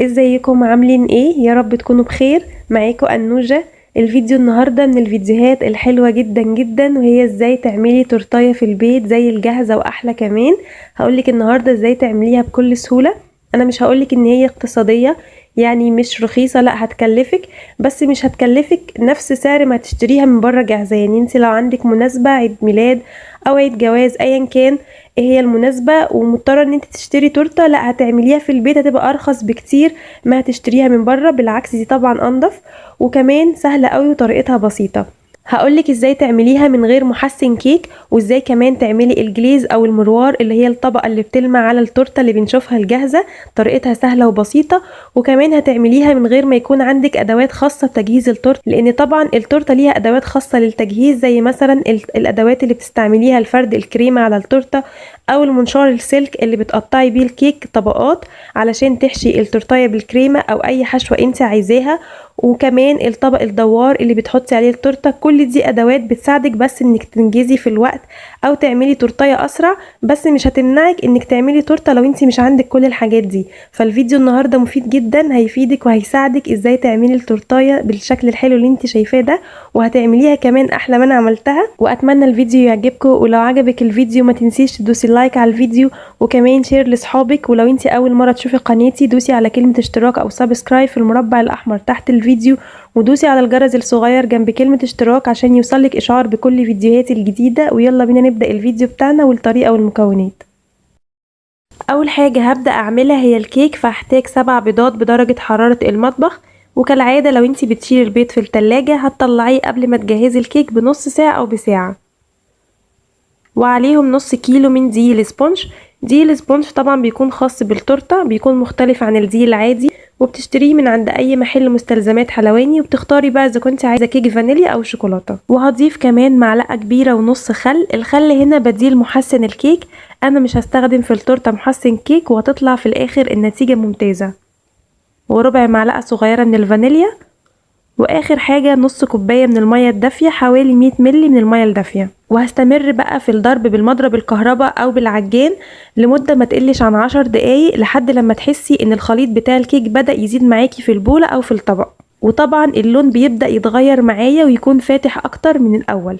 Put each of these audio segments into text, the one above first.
ازيكم عاملين ايه؟ يا رب تكونوا بخير. معاكم انوجة. الفيديو النهاردة من الفيديوهات الحلوة جدا جدا، وهي ازاي تعملي تورتاية في البيت زي الجاهزة واحلى كمان. هقولك النهاردة ازاي تعمليها بكل سهولة. انا مش هقولك ان هي اقتصادية، يعني مش رخيصة، لا هتكلفك، بس مش هتكلفك نفس سعر ما تشتريها من بره جاهزة. يعني انت لو عندك مناسبة، عيد ميلاد او عيد جواز، ايا كان ايه هي المناسبة ومضطرة ان انت تشتري تورتة، لا هتعمليها في البيت هتبقى ارخص بكتير ما هتشتريها من بره. بالعكس دي طبعا انضف، وكمان سهلة قوي وطريقتها بسيطة. هقولك ازاي تعمليها من غير محسن كيك، وازاي كمان تعملي الجليز او المروار اللي هي الطبقة اللي بتلمع على التورتة اللي بنشوفها الجاهزة. طريقتها سهلة وبسيطة، وكمان هتعمليها من غير ما يكون عندك ادوات خاصة بتجهيز التورتة، لان طبعا التورتة ليها ادوات خاصة للتجهيز، زي مثلا الادوات اللي بتستعمليها لفرد الكريمة على التورتة، او المنشار السلك اللي بتقطعي بيه الكيك طبقات علشان تحشي التورتايه بالكريمه او اي حشوه انت عايزاها، وكمان الطبق الدوار اللي بتحطي عليه التورته. كل دي ادوات بتساعدك بس انك تنجزي في الوقت او تعملي تورتايه اسرع، بس مش هتمنعك انك تعملي تورته لو انت مش عندك كل الحاجات دي. فالفيديو النهارده مفيد جدا، هيفيدك وهيساعدك ازاي تعملي التورتايه بالشكل الحلو اللي انت شايفاه ده، وهتعمليها كمان احلى ما انا عملتها. واتمنى الفيديو يعجبكم، ولو عجبك الفيديو ما تنسيش تدوسي لايك على الفيديو، وكمان شير لاصحابك. ولو انت اول مره تشوفي قناتي دوسي على كلمه اشتراك او سبسكرايب في المربع الاحمر تحت الفيديو، ودوسي على الجرس الصغير جنب كلمه اشتراك عشان يوصلك اشعار بكل فيديوهاتي الجديده. ويلا بينا نبدا الفيديو بتاعنا والطريقه والمكونات. اول حاجه هبدا اعملها هي الكيك، فهحتاج 7 بيضات بدرجه حراره المطبخ. وكالعاده لو انت بتشيلي البيض في التلاجة هتطلعيه قبل ما تجهزي الكيك بنص ساعه او بساعه. وعليهم نص كيلو من دقيق الاسبونج. دقيق الاسبونج طبعا بيكون خاص بالتورته، بيكون مختلف عن الدقيق العادي، وبتشتريه من عند اي محل مستلزمات حلواني، وبتختاري بقى اذا كنت عايزه كيك فانيليا او شوكولاته. وهضيف كمان معلقه كبيره ونص خل. الخل هنا بديل محسن الكيك، انا مش هستخدم في التورته محسن كيك، وهتطلع في الاخر النتيجه ممتازه. وربع معلقه صغيره من الفانيليا. واخر حاجة نص كوباية من المية الدافية، حوالي 100 ملي من المية الدافية. وهستمر بقى في الضرب بالمضرب الكهرباء او بالعجان لمدة ما تقلش عن 10 دقايق، لحد لما تحسي ان الخليط بتاع الكيك بدأ يزيد معاكي في البولة او في الطبق، وطبعا اللون بيبدأ يتغير معايا ويكون فاتح اكتر من الاول.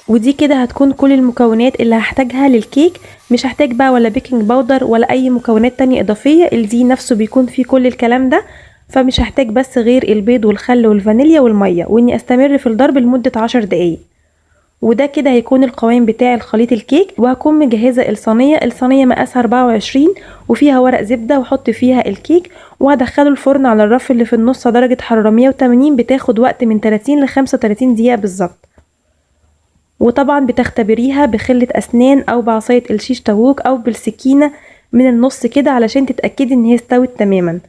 ودي كده هتكون كل المكونات اللي هحتاجها للكيك. مش هحتاج بقى ولا بيكنج باودر ولا اي مكونات تانية اضافية، الدي نفسه بيكون فيه كل الكلام ده، فمش هحتاج بس غير البيض والخل والفانيليا والمية، واني استمر في الضرب لمدة 10 دقايق. وده كده هيكون القوام بتاع الخليط الكيك. وهكون مجهزة الصينية مقاسها 24 وفيها ورق زبدة، واحط فيها الكيك وهدخله الفرن على الرف اللي في النص درجة حرارة 180، بتاخد وقت من 30 ل 35 دقيقة بالظبط. وطبعا بتختبريها بخلة اسنان او بعصاية الشيش طاووق او بالسكينة من النص كده علشان تتأكدي ان هي استوت تماما،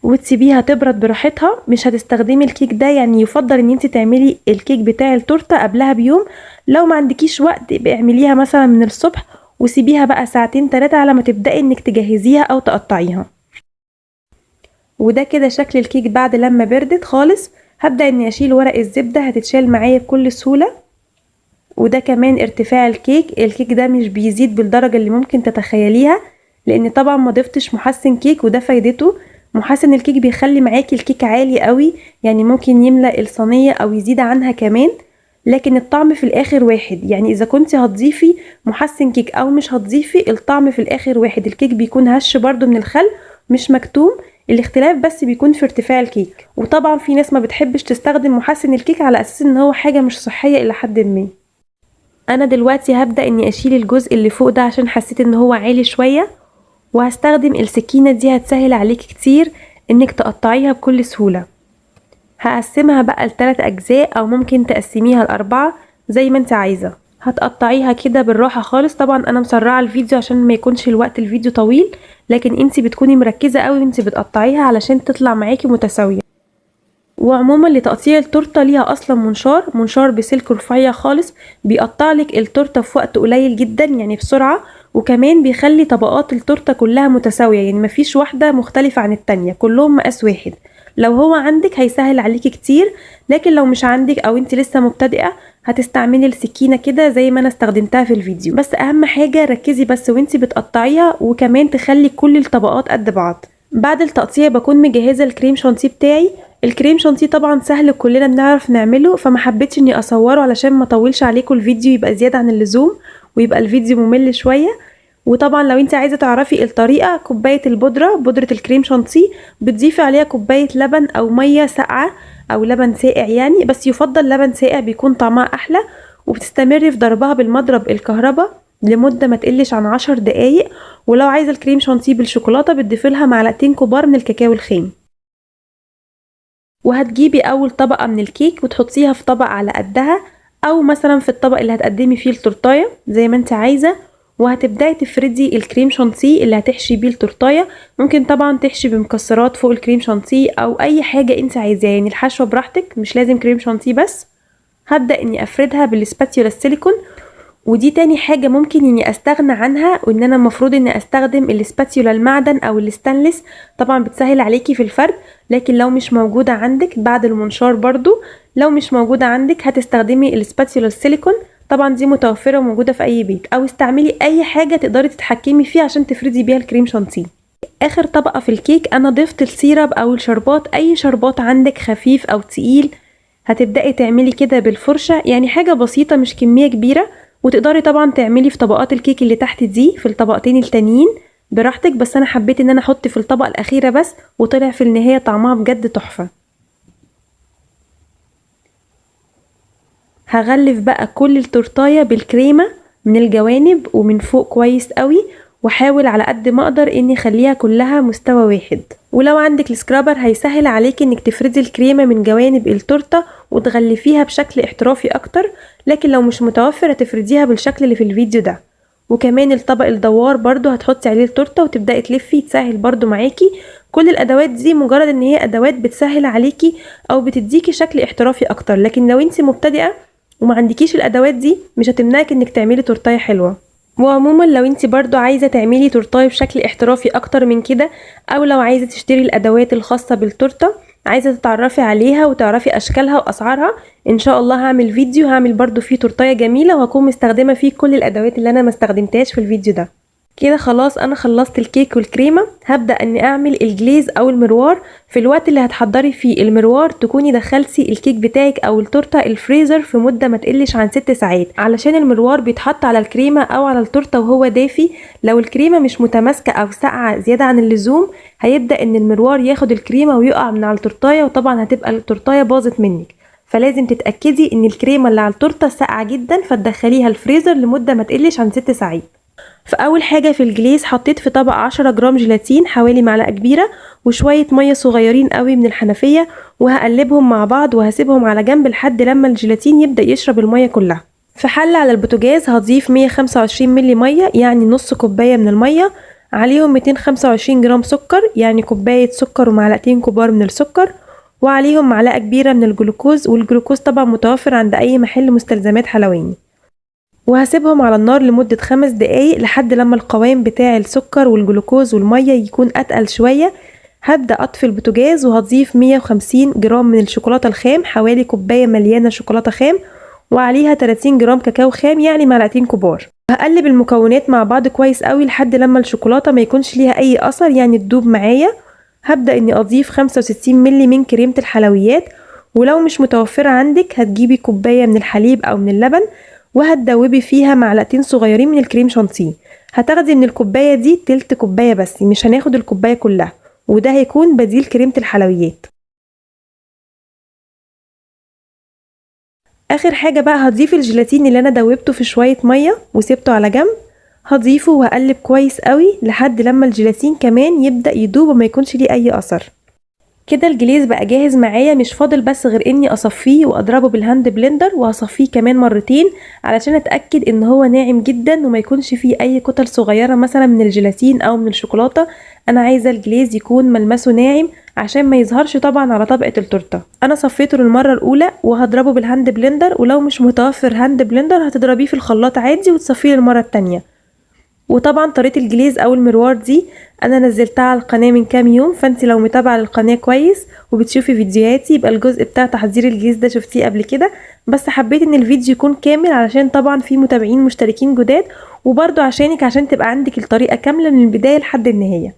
وتسيبيها تبرد براحتها. مش هتستخدمي الكيك ده، يعني يفضل ان انت تعملي الكيك بتاع التورته قبلها بيوم. لو ما عندكيش وقت اعمليها مثلا من الصبح، وسيبيها بقى ساعتين 3 على ما تبدأي انك تجهزيها او تقطعيها. وده كده شكل الكيك بعد لما بردت خالص. هبدأ اني اشيل ورق الزبدة، هتتشال معايا بكل سهولة. وده كمان ارتفاع الكيك ده مش بيزيد بالدرجة اللي ممكن تتخيليها، لان طبعا ما ضفتش محسن كيك، وده فايدته. محسن الكيك بيخلي معاكي الكيك عالي قوي، يعني ممكن يملأ الصينية او يزيد عنها كمان، لكن الطعم في الاخر واحد. يعني اذا كنت هتضيفي محسن كيك او مش هتضيفي، الطعم في الاخر واحد. الكيك بيكون هش برضو من الخل، مش مكتوم، الاختلاف بس بيكون في ارتفاع الكيك. وطبعا في ناس ما بتحبش تستخدم محسن الكيك على اساس ان هو حاجة مش صحية الى حد ما. انا دلوقتي هبدأ اني اشيل الجزء اللي فوق ده عشان حسيت ان هو عالي شوية، وهستخدم السكينة دي، هتسهل عليك كتير انك تقطعيها بكل سهولة. هقسمها بقى ل3 اجزاء، او ممكن تقسميها ل4 زي ما انت عايزة. هتقطعيها كده بالراحة خالص. طبعا انا مسرعة الفيديو عشان ما يكونش الوقت الفيديو طويل، لكن انت بتكوني مركزة قوي وانت بتقطعيها علشان تطلع معاكي متساوية. وعموما لتقطيع التورته ليها اصلا منشار بسلك رفيع خالص، بيقطع لك التورته في وقت قليل جدا، يعني بسرعه. وكمان بيخلي طبقات التورته كلها متساويه، يعني مفيش واحده مختلفه عن التانية، كلهم مقاس واحد. لو هو عندك هيسهل عليكي كتير، لكن لو مش عندك او انت لسه مبتدئة هتستعملي السكينة كده زي ما انا استخدمتها في الفيديو. بس اهم حاجة ركزي بس وانت بتقطعيها، وكمان تخلي كل الطبقات قد بعض. بعد التقطيع بكون مجهزة الكريم شانتيه بتاعي. الكريم شانتيه طبعا سهل كلنا بنعرف نعمله، فما حبيتش اني اصوره علشان ما اطولش عليكم الفيديو يبقى زيادة عن اللزوم ويبقى الفيديو ممل شوية. وطبعا لو انت عايزة تعرفي الطريقة، كوباية بودرة الكريم شانتيه بتضيفي عليها كوباية لبن او مية ساقعة او لبن ساقع يعني، بس يفضل لبن ساقع بيكون طعمها احلى. وبتستمري في ضربها بالمضرب الكهرباء لمدة ما تقلش عن 10 دقايق. ولو عايزة الكريم شانتيه بالشوكولاتة بتضيفي لها معلقتين كبار من الكاكاو الخام. وهتجيبي اول طبقة من الكيك وتحطيها في طبق على قدها، او مثلا في الطبق اللي هتقدمي فيه التورتايه زي ما انت عايزة. وهتبداي تفردي الكريم شانتيه اللي هتحشي بيه التورتايه. ممكن طبعا تحشي بمكسرات فوق الكريم شانتيه او اي حاجة انت عايزاها، يعني الحشوة براحتك مش لازم كريم شانتيه بس. هبدأ اني افردها بالسباتيولا السيليكون. ودي تاني حاجة ممكن اني استغنى عنها، وان انا المفروض اني استخدم الاسباتيولا المعدن او الستانلس، طبعا بتسهل عليكي في الفرد. لكن لو مش موجودة عندك بعد المنشار برضو، لو مش موجودة عندك هتستخدمي الاسباتيولا السيليكون، طبعا دي متوفرة وموجودة في اي بيت، او استعملي اي حاجة تقدري تتحكمي فيها عشان تفردي بيها الكريم شانتيه. اخر طبقة في الكيك انا ضفت السيرب او الشربات، اي شربات عندك خفيف او تقيل هتبدأي تعملي كده بالفرشة، يعني حاجة بسيطة مش كمية كبيرة. وتقدري طبعا تعملي في طبقات الكيك اللي تحت دي في الطبقتين التانيين براحتك، بس انا حبيت ان انا احط في الطبقة الاخيرة بس، وطلع في النهاية طعمها بجد تحفة. هغلف بقى كل التورتايه بالكريمة من الجوانب ومن فوق كويس قوي، واحاول على قد ما اقدر اني اخليها كلها مستوى واحد. ولو عندك السكرابر هيسهل عليكي انك تفردي الكريمة من جوانب التورته وتغلفيها بشكل احترافي اكتر، لكن لو مش متوفر هتفرديها بالشكل اللي في الفيديو ده. وكمان الطبق الدوار برضو هتحطي عليه التورته وتبداي تلفي، تسهل برضو معاكي. كل الادوات دي مجرد ان هي ادوات بتسهل عليكي او بتديكي شكل احترافي اكتر، لكن لو انت مبتدئه وما عندكيش الادوات دي مش هتمنعك انك تعملي تورتايه حلوه. وعموما لو انت برضو عايزه تعملي تورتايه بشكل احترافي اكتر من كده، او لو عايزه تشتري الادوات الخاصه بالتورته، عايزه تتعرفي عليها وتعرفي اشكالها واسعارها، ان شاء الله هعمل فيديو هعمل برضو فيه تورتايه جميله، وهكون مستخدمه فيه كل الادوات اللي انا ما استخدمتهاش في الفيديو ده. كده خلاص انا خلصت الكيك والكريمه. هبدا اني اعمل الجليز او المروار. في الوقت اللي هتحضري فيه المروار تكوني دخلتي الكيك بتاعك او التورته الفريزر في مده ما تقلش عن 6 ساعات، علشان المروار بيتحط على الكريمه او على التورته وهو دافي. لو الكريمه مش متماسكه او ساقعه زياده عن اللزوم هيبدا ان المروار ياخد الكريمه ويقع من على التورتايه، وطبعا هتبقى التورتايه باظت منك. فلازم تتاكدي ان الكريمه اللي على التورته ساقعه جدا، فتدخليها الفريزر لمده ما تقلش عن 6 ساعات. فاول حاجه في الجليز حطيت في طبق 10 جرام جيلاتين حوالي معلقه كبيره، وشويه ميه صغيرين قوي من الحنفيه، وهقلبهم مع بعض وهسيبهم على جنب لحد لما الجيلاتين يبدا يشرب الميه كلها. في حله على البوتاجاز هضيف 125 مللي ميه، يعني نص كوبايه من الميه، عليهم 225 جرام سكر، يعني كوبايه سكر ومعلقتين كبار من السكر، وعليهم معلقه كبيره من الجلوكوز، والجلوكوز طبعا متوفر عند اي محل مستلزمات حلواني. وهسيبهم على النار لمدة 5 دقايق لحد لما القوام بتاع السكر والجلوكوز والمية يكون أتقل شوية. هبدأ أطفي البوتاجاز وهضيف 150 جرام من الشوكولاتة الخام، حوالي كوباية مليانة شوكولاتة خام، وعليها 30 جرام كاكاو خام، يعني معلقتين كبار. هقلب المكونات مع بعض كويس قوي لحد لما الشوكولاتة ما يكونش ليها أي أثر، يعني تدوب معايا. هبدأ إني أضيف 65 مللي من كريمة الحلويات، ولو مش متوفرة عندك هتجيبي كوباية من الحليب أو من اللبن، وهتدوبي فيها معلقتين صغيرين من الكريم شانتيه. هتاخدي من الكوبايه دي تلت كوبايه بس، مش هناخد الكوبايه كلها، وده هيكون بديل كريمه الحلويات. اخر حاجه بقى هضيف الجيلاتين اللي انا دوبته في شويه ميه وسيبته على جنب، هضيفه وهقلب كويس قوي لحد لما الجيلاتين كمان يبدا يدوب وما يكونش ليه اي اثر. كده الجليز بقى جاهز معايا، مش فاضل بس غير اني اصفيه واضربه بالهاند بلندر، وهصفيه كمان مرتين علشان اتاكد ان هو ناعم جدا وما يكونش فيه اي كتل صغيره مثلا من الجيلاتين او من الشوكولاته. انا عايزه الجليز يكون ملمسه ناعم عشان ما يظهرش طبعا على طبقه التورته. انا صفيته للمره الاولى وهضربه بالهاند بلندر، ولو مش متوفر هاند بلندر هتضربيه في الخلاط عادي وتصفيه للمره التانية. وطبعا طريقه الجليز او المروار دي انا نزلتها على القناه من كام يوم، فانت لو متابعه القناه كويس وبتشوفي فيديوهاتي يبقى الجزء بتاع تحضير الجليس ده شفتيه قبل كده، بس حبيت ان الفيديو يكون كامل علشان طبعا في متابعين مشتركين جداد، وبرضو عشان تبقى عندك الطريقة كاملة من البداية لحد النهاية.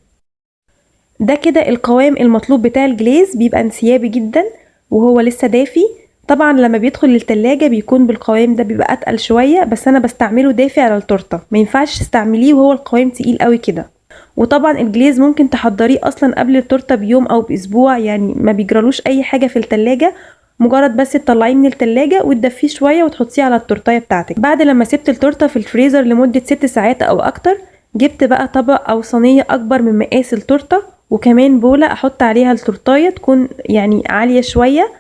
ده كده القوام المطلوب بتاع الجليس، بيبقى انسيابي جدا وهو لسه دافي. طبعا لما بيدخل للتلاجة بيكون بالقوام ده، بيبقى اتقل شوية، بس انا بستعمله دافي على التورته، ما ينفعش تستعمليه وهو القوام تقيل قوي كده. وطبعا الجليز ممكن تحضريه اصلا قبل التورته بيوم او باسبوع، يعني ما بيجرالوش اي حاجه في التلاجة، مجرد بس تطلعيه من التلاجة وتدفيه شويه وتحطيه على التورتايه بتاعتك. بعد لما سبت التورته في الفريزر لمده 6 ساعات او اكتر، جبت بقى طبق او صينيه اكبر من مقاس التورته، وكمان بوله احط عليها التورتايه تكون يعني عاليه شويه،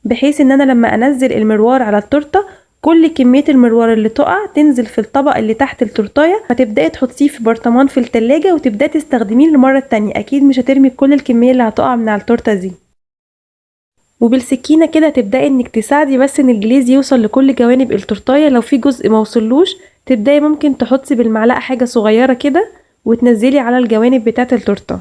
بحيث ان انا لما انزل المروار على التورته كل كمية المروار اللي تقع تنزل في الطبق اللي تحت التورتايه، فتبدأي تحطيه في برطمان في التلاجة وتبدأي تستخدميه للمرة التانية. اكيد مش هترمي كل الكمية اللي هتقع من على التورته دي. وبالسكينة كده تبدأي انك تساعدي بس ان الجليز يوصل لكل جوانب التورتايه، لو في جزء موصلوش تبدأي ممكن تحطي بالمعلقة حاجة صغيرة كده وتنزلي على الجوانب بتاعة التورته،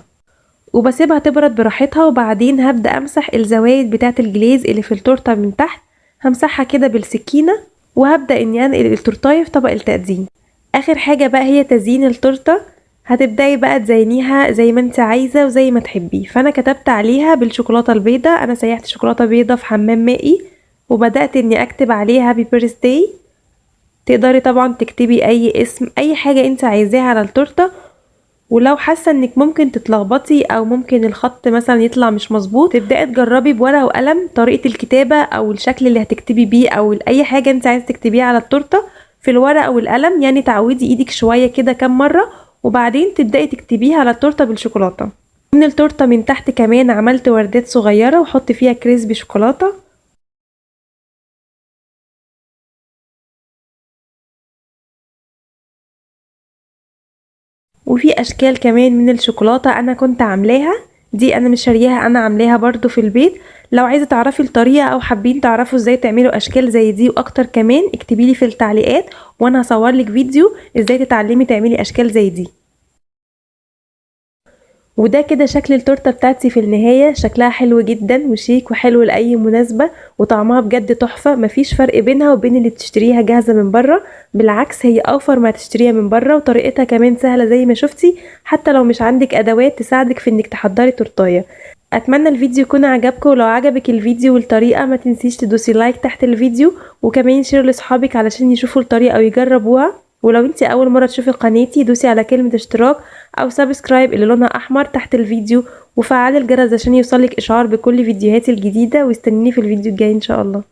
وبسيبها تبرد براحتها. وبعدين هبدأ امسح الزوايد بتاعة الجليز اللي في التورته من تحت، همسحها كده بالسكينة، وهبدأ اني انقل التورتايه في طبق التقديم. اخر حاجة بقى هي تزيين التورته، هتبدأي بقى تزينيها زي ما انت عايزة وزي ما تحبي. فانا كتبت عليها بالشوكولاتة البيضاء، انا سيحت شوكولاتة بيضاء في حمام مائي، وبدأت اني اكتب عليها هابي بيرثداي. تقدري طبعا تكتبي اي اسم، اي حاجة انت عايزاها على التورته. ولو حاسه انك ممكن تتلخبطي او ممكن الخط مثلا يطلع مش مظبوط، تبداي تجربي بورقه وقلم طريقه الكتابه او الشكل اللي هتكتبي بيه او اي حاجه انت عايزه تكتبيها على التورته في الورقه والقلم، يعني تعودي ايدك شويه كده كام مره، وبعدين تبداي تكتبيها على التورته بالشوكولاته. من التورته من تحت كمان عملت وردات صغيره وحط فيها كريسبي شوكولاته. وفي اشكال كمان من الشوكولاته انا كنت عاملاها، دي انا مش شارياها، انا عاملاها برضو في البيت. لو عايزه تعرفي الطريقه او حابين تعرفوا ازاي تعملوا اشكال زي دي واكتر كمان، اكتبيلي في التعليقات وانا هصورلك فيديو ازاي تتعلمي تعملي اشكال زي دي. وده كده شكل التورته بتاعتي في النهايه، شكلها حلو جدا وشيك وحلو لاي مناسبه، وطعمها بجد تحفه، مفيش فرق بينها وبين اللي بتشتريها جاهزه من بره، بالعكس هي اوفر ما تشتريها من بره، وطريقتها كمان سهله زي ما شفتي، حتى لو مش عندك ادوات تساعدك في انك تحضري تورتايه. اتمنى الفيديو يكون عجبكم، ولو عجبك الفيديو والطريقه ما تنسيش تدوسي لايك تحت الفيديو، وكمان شير لاصحابك علشان يشوفوا الطريقه ويجربوها. ولو انت اول مرة تشوفي قناتي دوسي على كلمة اشتراك او سبسكرايب اللي لونها احمر تحت الفيديو، وفعلي الجرس عشان يوصلك اشعار بكل فيديوهاتي الجديدة، واستنيني في الفيديو الجاي ان شاء الله.